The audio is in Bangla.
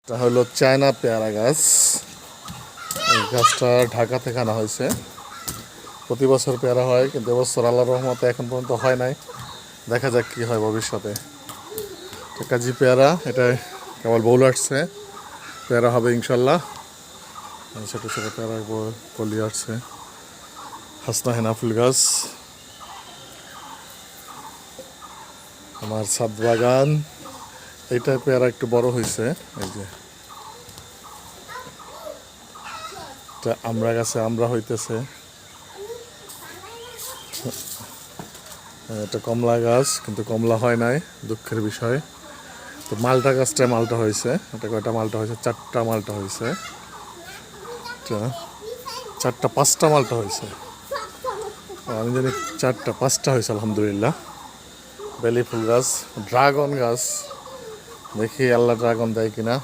এটা হলো চায়না পেয়ারা গাছ। এই গাছটা ঢাকা থেকে আনা হয়েছে। প্রতি বছর পেয়ারা হয়, কিন্তু এবছর আল্লাহর রহমতে এখন পর্যন্ত হয় নাই। দেখা যাক কি হয় ভবিষ্যতে। কাজী পেয়ারা, এটা কেবল বউল আসছে, পেয়ারা হবে ইনশাল্লাহ। ছোটো ছোটো পেয়ারা কলি আসছে। হাসনা হেনা ফুল গাছ, আমার ছাদ বাগান। এইটা পেয়ারা একটু বড় হয়েছে। এই যে এটা আমরা গাছে আমরা হইতেছে। এটা কমলা গাছ, কিন্তু কমলা হয় নাই, দুঃখের বিষয়। তো মালটা গাছটায় মালটা হয়েছে। এটা কয়টা মালটা হয়েছে? 4টা মালটা হয়েছে। চারটা 5টা মালটা হয়েছে। আমি জানি 4টা 5টা হয়েছে আলহামদুলিল্লাহ। বেলি ফুল গাছ, ড্রাগন গাছ, দেখি আল্লাহ ড্রাগন দেয় কিনা।